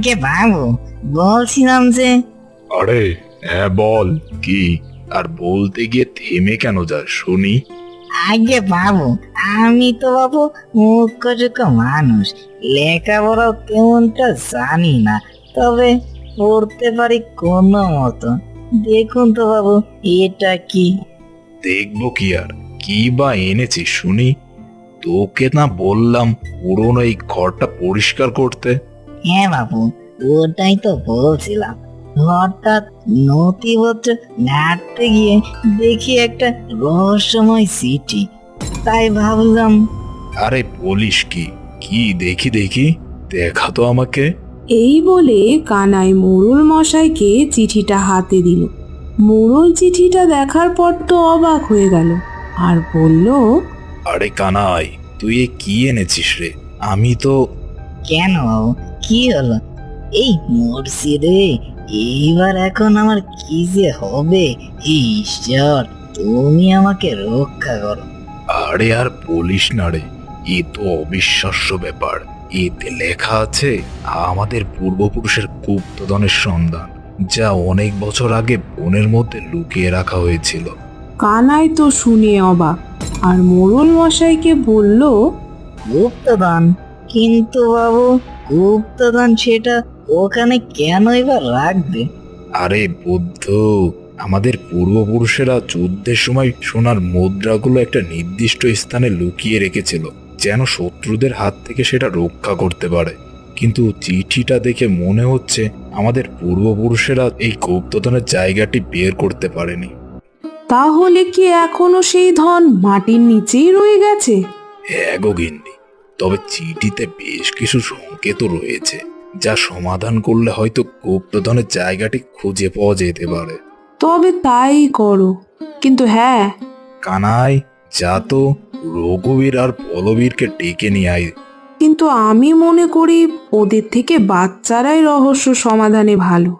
আগে বাবু, বলছিলাম যে। আরে হ্যাঁ বল কি, আর বলতে গিয়ে থেমে কেন যাস শুনি? আগে বাবু, আমি তো বাবু মূর্খ মানুষ, লেখাপড়াও তেমনটা জানি না, তবে পড়তে পারি কোনো মতো। দেখুন তো বাবু, এটা কি? দেখবো কি আর, কি বা এনেছিস শুনি? তোকে না বললাম পুরোনো এই ঘরটা পরিষ্কার করতে? হ্যাঁ বাবু, ওটাই তো বলছিলাম। হঠাৎ নথিপত্র ঘাঁটতে গিয়ে দেখি একটা রহস্যময় চিঠি, তাই ভাবলাম। আরে বলিস কি? কি দেখি দেখি, দেখা তো আমাকে। এই বলে কানাই মোড়ল মশাইকে চিঠিটা হাতে দিল। মোড়ল চিঠিটা দেখার পর তো অবাক হয়ে গেল আর বলল, আরে কানাই, তুই এ কি এনেছিস রে? আমি তো। কেন বাবু, কি হলো? এই মরছি রে, এইবার এখন আমার কি যে হবে! এই ঈশ্বর, তুমি আমাকে রক্ষা করো। আরে আর বলিস না রে, এ তো অবিশ্বাস্য ব্যাপার। এতে লেখা আছে আমাদের পূর্বপুরুষের গুপ্তধনের সন্ধান, যা অনেক বছর আগে বনের মধ্যে লুকিয়ে রাখা হয়েছিল। কানাই তো শুনে অবাক আর মোড়ল মশাইকে বলল, গুপ্তধন? কিন্তু বাবু, গুপ্তধন সেটা ওখানে কেন এবার রাখবে? আরে বুদ্ধ, আমাদের পূর্বপুরুষেরা যুদ্ধের সময় সোনার মুদ্রাগুলো একটা নির্দিষ্ট স্থানে লুকিয়ে রেখেছিল, যেন শত্রুদের হাত থেকে সেটা রক্ষা করতে পারে। কিন্তু চিঠিটা দেখে মনে হচ্ছে আমাদের পূর্বপুরুষেরা এই গুপ্তধনের জায়গাটি বের করতে পারেনি। তাহলে কি এখনো সেই ধন মাটির নিচেই রয়ে গেছে? হ্যাঁ গো গিন্নি, তবে চিঠিতে বেশ কিছু সংকেত রয়েছে, যা সমাধান করলে হয়তো গুপ্তধনের জায়গাটি খুঁজে পাওয়া যেতে পারে। তবে তাই করো, কিন্তু হ্যাঁ, কানাই, যা তো রঘুবীর আর বলবীরকে ডেকে নিয়ে আয়। কিন্তু আমি মনে করি ওদের থেকে বাচ্চারাই রহস্য সমাধানে ভালো,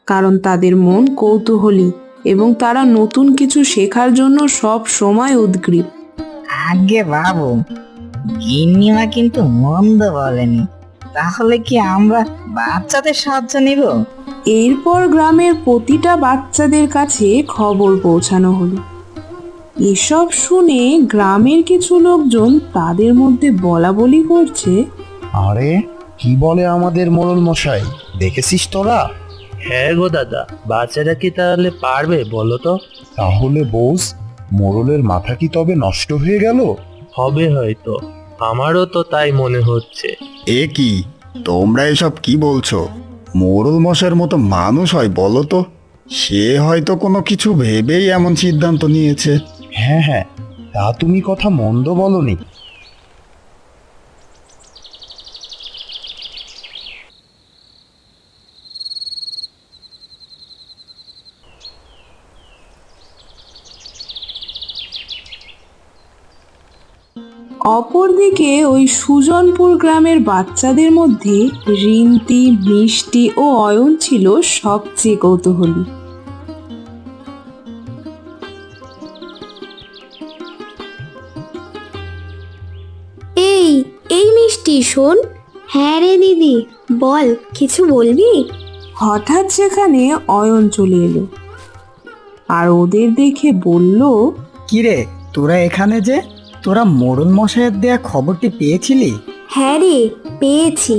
কারণ তাদের মন কৌতূহলী এবং তারা নতুন কিছু শেখার জন্য সব সময় উদগ্রীব। আগে বাবু, গিন্নিমা কিন্তু মন্দ বলেনি। তাহলে কি আমরা বাচ্চাদের সাহায্য নিব? এরপর গ্রামের প্রতিটা বাচ্চাদের কাছে খবর পৌঁছানো হলো। এসব শুনে গ্রামের কিছু লোকজন তাদের মধ্যে বলা বলি করছে, আরে কি বলে আমাদের মোড়ল মশাই, দেখেছিস তোরা? হ্যাঁ গো দাদা, বাচ্চারা কি তাহলে পারবে বলো তো? তাহলে বোস, মোড়লের মাথা কি তবে নষ্ট হয়ে গেল? হবে হয়তো, আমারও তো তাই মনে হচ্ছে। এ কি, তোমরা এসব কি বলছো? মোড়ল মশাইয়ের মতো মানুষ হয় বলো তো? সে হয়তো কোনো কিছু ভেবেই এমন সিদ্ধান্ত নিয়েছে। হ্যাঁ হ্যাঁ, তা তুমি কথা মন্দ বলনি। অপরদিকে ওই সুজনপুর গ্রামের বাচ্চাদের মধ্যে রিন্তি, মিষ্টি ও অয়ন ছিল সবচেয়ে কৌতূহলী। এই এই মিষ্টি শোন। হ্যাঁ রে দিদি, বল, কিছু বলবি? হঠাৎ সেখানে অয়ন চলে এলো আর ওদের দেখে বলল, কিরে, তোরা এখানে যে? তোরা মোড়ল মশাইয়ের দেয়া খবরটি পেয়েছিলি? হ্যাঁ রে, পেয়েছি,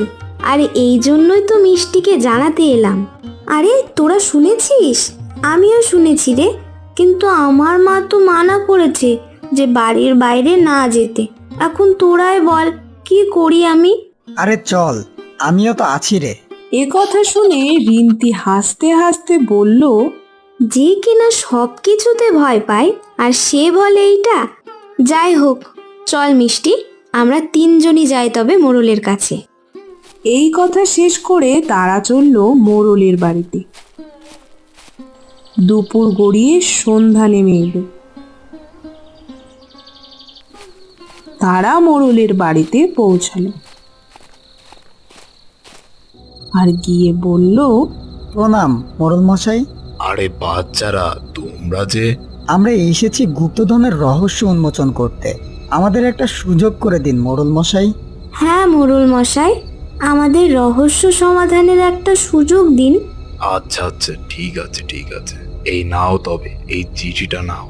আর এই জন্যই তো মিষ্টিকে জানাতে এলাম। আরে তোরা শুনেছিস? আমিও শুনেছি রে, কিন্তু আমার মা তো মানা করেছে যে বাড়ির বাইরে না যেতে। এখন তোরাই বল, কি করি আমি? আরে চল, আমিও তো আছি রে। এ কথা শুনে রিন্তি হাসতে হাসতে বলল, যে কিনা সব কিছুতে ভয় পায় আর সে বলে এইটা। যাই হোক, চল মিষ্টি, আমরা তিনজনই যাই তবে মোড়লের কাছে। এই কথা শেষ করে তারা চলল মোড়লের বাড়িতে। দুপুর গড়িয়ে সন্ধ্যা নেমে এলো। তারা মোড়লের বাড়িতে পৌঁছালো আর গিয়ে বলল, প্রণাম মোড়ল মশাই। আরে বাচ্চারা, তোমরা যে? আমরা এসেছি গুপ্তধনের রহস্য উন্মোচন করতে। আমাদের একটা সুযোগ করে দিন মোড়ল মশাই। হ্যাঁ মোড়ল মশাই, আমাদের রহস্য সমাধানের একটা সুযোগ দিন। আচ্ছা আচ্ছা, ঠিক আছে ঠিক আছে, এই নাও, তবে এই চিঠিটা নাও।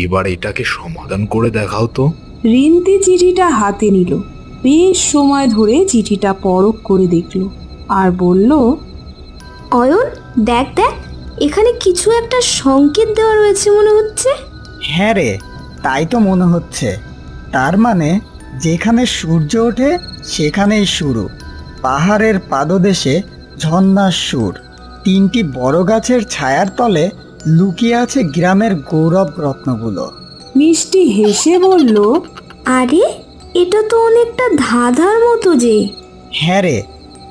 এবার এটাকে সমাধান করে দেখাও তো। রিন্তি চিঠিটা হাতে নিল, বেশ সময় ধরে চিঠিটা পরখ করে দেখল আর বলল, অয়ন, দেখ দেখ, এখানে কিছু একটা সংকেত দেওয়া রয়েছে মনে হচ্ছে। হ্যাঁ রে, তাই তো মনে হচ্ছে। তার মানে যেখানে সূর্য ওঠে সেখানেই শুরু। পাহাড়ের পাদদেশে ঝর্ণার সুর। 3টি বড় গাছের ছায়ার তলে লুকিয়ে আছে গ্রামের গৌরব রত্নগুলো। মিষ্টি হেসে বলল, আরে, এটা তো অনেকটা ধাঁধার মতো যে। হ্যাঁ রে,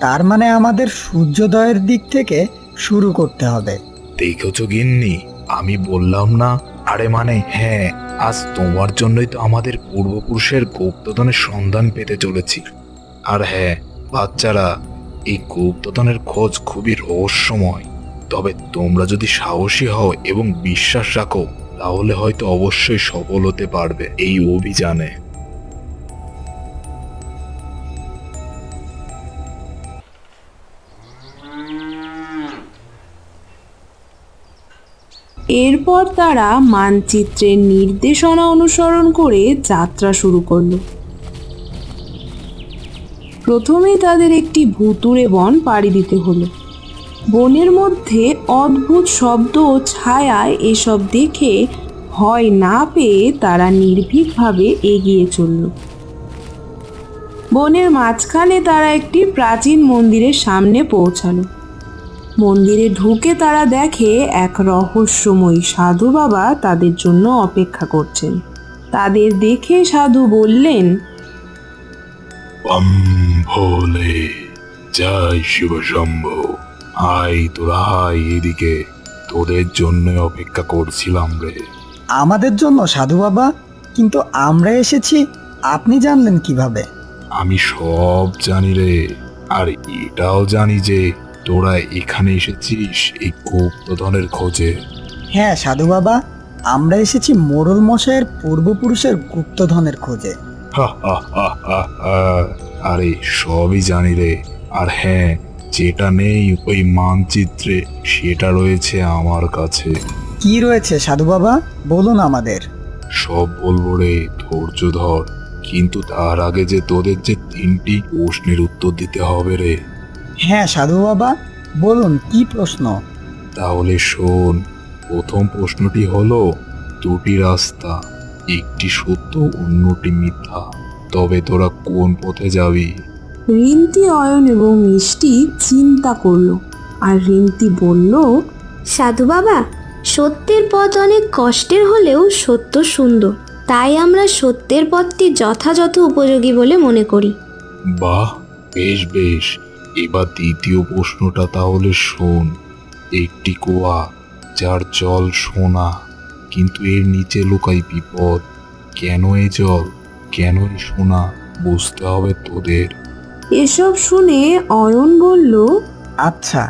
তার মানে আমাদের সূর্যোদয়ের দিক থেকে শুরু করতে হবে। দেখেছো গিন্নি, আমি বললাম না? আরে মানে হ্যাঁ, আজ তোমার জন্যই তো আমাদের পূর্বপুরুষের গুপ্তধনের সন্ধান পেতে চলেছি। আর হ্যাঁ বাচ্চারা, এই গুপ্তধনের খোঁজ খুবই রহস্যময়। তবে তোমরা যদি সাহসী হও এবং বিশ্বাস রাখো, তাহলে হয়তো অবশ্যই সফল হতে পারবে এই অভিযানে। এরপর তারা মানচিত্রের নির্দেশনা অনুসরণ করে যাত্রা শুরু করল। প্রথমেই তাদের একটি ভুতুড়ে বন পাড়ি দিতে হলো। বনের মধ্যে অদ্ভুত শব্দ ও ছায়ায় এসব দেখে ভয় না পেয়ে তারা নির্ভীকভাবে এগিয়ে চলল। বনের মাঝখানে তারা একটি প্রাচীন মন্দিরের সামনে পৌঁছালো। মন্দিরে ঢুকে তারা দেখে এক রহস্যময়ী সাধু বাবা তাদের জন্য অপেক্ষা করছেন। তাদের দেখে সাধু বললেন, ভোলে, জয় শিব শম্ভু, আয় তোরা আয় এদিকে, তোদের জন্য অপেক্ষা করছিলাম রে। আমাদের জন্য সাধু বাবা? কিন্তু আমরা এসেছি আপনি জানলেন কিভাবে? আমি সব জানি রে, আর এটাও জানি যে তোরা এখানে এসেছিস এই গুপ্তধনের খোঁজে। হ্যাঁ সাধু বাবা, আমরা এসেছি মোড়ল মশাইয়ের পূর্বপুরুষের গুপ্তধনের খোঁজে। হা হা হা হা হা। আরে সবই জানি রে, আর হ্যাঁ, যেটা নেই ওই মানচিত্রে সেটা রয়েছে আমার কাছে। কি রয়েছে সাধু বাবা, বলুন আমাদের। সব বলবো রে, ধৈর্য ধর। কিন্তু তার আগে যে তোদের যে 3টি প্রশ্নের উত্তর দিতে হবে রে। হ্যাঁ সাধু বাবা, বলুন কি প্রশ্ন? তাহলে শোন, প্রথম প্রশ্নটি হলো, 2টি রাস্তা, একটি সত্য অন্যটি মিথ্যা, তবে তোরা কোন পথে যাবি? রিন্তি, অয়ন এবং মিষ্টি চিন্তা করলো। আর রিন্তি বলল, সাধু বাবা, সত্যের পথ অনেক কষ্টের হলেও সত্য সুন্দর। তাই আমরা সত্যের পথটি যথাযথ উপযোগী বলে মনে করি। বাহ, বেশ বেশ। এবার দ্বিতীয় প্রশ্নটা তাহলে শোন। একটি কুয়া, যার জল সোনা, কিন্তু এর নিচে লুকাই বিপদ। কেন এই জল, কেন এই সোনা, বুঝতে হবে তোদের। এসব শুনে অয়ন বলল, আচ্ছা,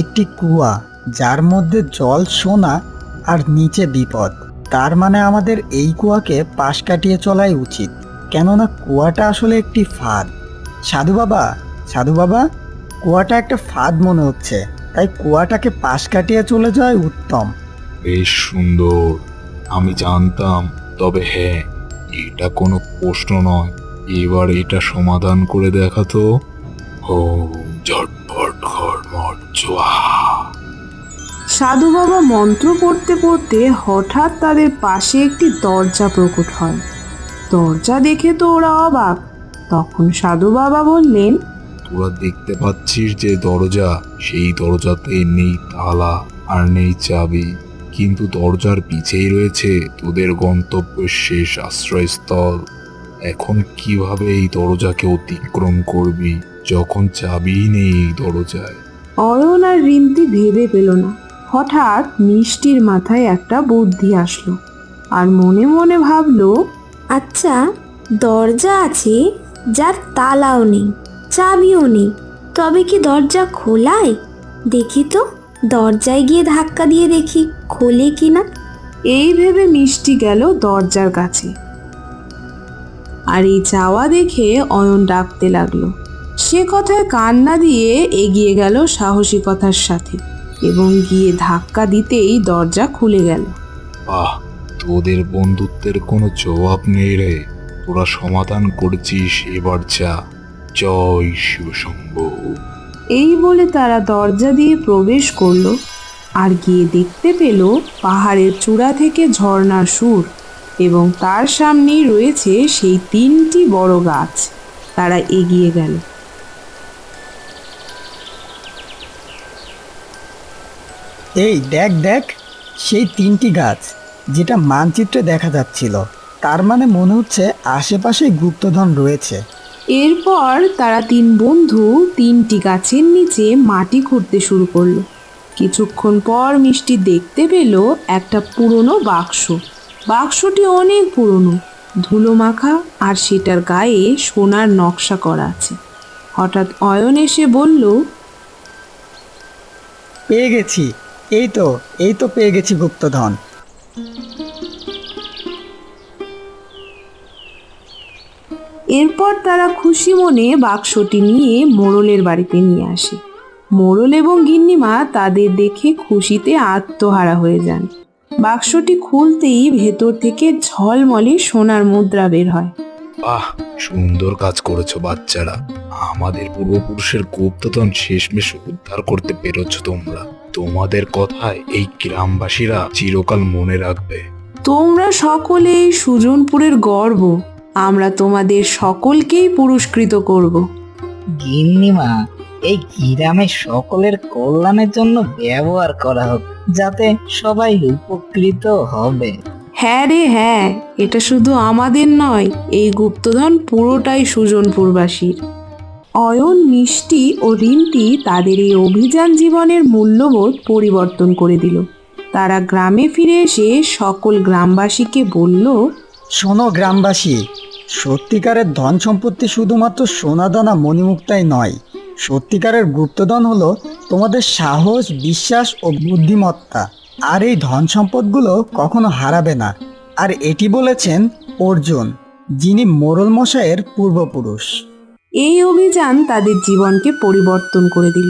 একটি কুয়া যার মধ্যে জল সোনা আর নিচে বিপদ। তার মানে আমাদের এই কুয়াকে পাশ কাটিয়ে চলাই উচিত, কেননা কুয়াটা আসলে একটি ফাঁদ। সাধু বাবা, সাধু বাবা, কুয়াটা একটা ফাঁদ মনে হচ্ছে, তাই কুয়াটাকে পাশ কাটিয়ে চলে যাওয়াই উত্তম। বেশ সুন্দর, আমি জানতাম। তবে হ্যাঁ, এটা কোনো প্রশ্ন নয়। এবার এটা সমাধান করে দেখাতো। ও ঝটপট খড়মট জোয়া। সাধু বাবা মন্ত্র পড়তে পড়তে হঠাৎ তাদের পাশে একটি দরজা প্রকট হয়। দরজা দেখে তো ওরা অবাক। তখন সাধু বাবা বললেন, তোরা দেখতে পাচ্ছিস যে দরজা, সেই দরজাতে নেই তালা আর নেই চাবি, কিন্তু দরজার পিছেই রয়েছে তোদের গন্তব্যের শেষ আশ্রয়স্থল। এখন কিভাবে এই দরজাকে অতিক্রম করবি যখন চাবিই নেই এই দরজায়? অয়ন আর রিন্তি ভেবে পেল না। হঠাৎ মিষ্টির মাথায় একটা বুদ্ধি আসলো, আর মনে মনে ভাবলো, আচ্ছা, দরজা আছে যার তালাও নেই, চাবিও নেই, তবে কি দরজা খোলায়? দেখি তো, দরজায় গিয়ে ধাক্কা দিয়ে দেখি খোলে কিনা। এই ভেবে মিষ্টি গেল দরজার কাছে। আর এই চাওয়া দেখে অয়ন ডাকতে লাগলো। সে কথায় কান না দিয়ে এগিয়ে গেল সাহসিকতার সাথে এবং গিয়ে ধাক্কা দিতেই দরজা খুলে গেল। বাহ, তোদের বন্ধুত্বের কোনো জবাব নেই রে। তোরা সমাধান করেছিস, এবার যা। জয় শিবশম্ভু। এই বলে তারা দরজা দিয়ে প্রবেশ করলো আর গিয়ে দেখতে পেল পাহাড়ের চূড়া থেকে ঝর্ণার সুর এবং তার সামনেই রয়েছে সেই 3টি বড় গাছ। তারা এগিয়ে গেল। এই দেখ দেখ, সেই 3টি গাছ যেটা মানচিত্রে দেখা যাচ্ছিল, তার মানে মনে হচ্ছে আশেপাশে গুপ্তধন রয়েছে। এরপর তারা 3 বন্ধু 3টি গাছের নিচে মাটি খুঁড়তে শুরু করলো। কিছুক্ষণ পর মিষ্টি দেখতে পেল একটা পুরনো বাক্স। বাক্সটি অনেক পুরনো, ধুলো মাখা, আর সেটার গায়ে সোনার নকশা করা আছে। হঠাৎ অয়ন এসে বলল, পেয়ে গেছি, এই তো পেয়ে গেছি গুপ্তধন। এরপর তারা খুশি মনে বাক্সটি নিয়ে মোড়লের বাড়িতে নিয়ে আসে। মোড়ল এবং গিন্নিমা তাদের দেখে খুশিতে আত্মহারা হয়ে যান। বাক্সটি খুলতেই ভেতর থেকে ঝলমলে সোনার মুদ্রা বের হয়। বাহ, সুন্দর কাজ করেছো বাচ্চারা। আমাদের পূর্বপুরুষের গুপ্তধন শেষমেশ উদ্ধার করতে পেরেছো তোমরা। তোমাদের কথায় এই গ্রামবাসীরা চিরকাল মনে রাখবে। তোমরা সকলেই সুজনপুরের গর্ব। আমরা তোমাদের সকলকেই পুরস্কৃত করব। গিন্নিমা, এই গ্রামের সকলের কল্যাণের জন্য ব্যবহার করা হোক, যাতে সবাই উপকৃত হবে। হ্যাঁ রে হ্যাঁ, এটা শুধু আমাদের নয়, এই গুপ্তধন পুরোটাই সুজনপুরবাসীর। অয়ন, মিষ্টি ও রিন্টি তাদের এই অভিযান জীবনের মূল্যবোধ পরিবর্তন করে দিল। তারা গ্রামে ফিরে এসে সকল গ্রামবাসীকে বলল, শোনো গ্রামবাসী, সত্যিকারের ধন সম্পত্তি শুধুমাত্র সোনাদানা মণিমুক্তাই নয়। সত্যিকারের গুপ্তধন হলো তোমাদের সাহস, বিশ্বাস ও বুদ্ধিমত্তা। আর এই ধন সম্পদগুলো কখনো হারাবে না। আর এটি বলেছেন অর্জুন, যিনি মোড়ল মশাইয়ের পূর্বপুরুষ। এই অভিযান তাদের জীবনকে পরিবর্তন করে দিল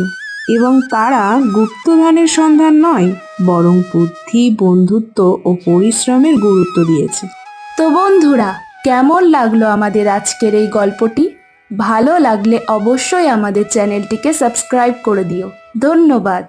এবং তারা গুপ্তধনের সন্ধান নয়, বরং বুদ্ধি, বন্ধুত্ব ও পরিশ্রমের গুরুত্ব দিয়েছে। তো বন্ধুরা, কেমন লাগলো আমাদের আজকের এই গল্পটি? ভালো লাগলে অবশ্যই আমাদের চ্যানেলটিকে সাবস্ক্রাইব করে দিও। ধন্যবাদ।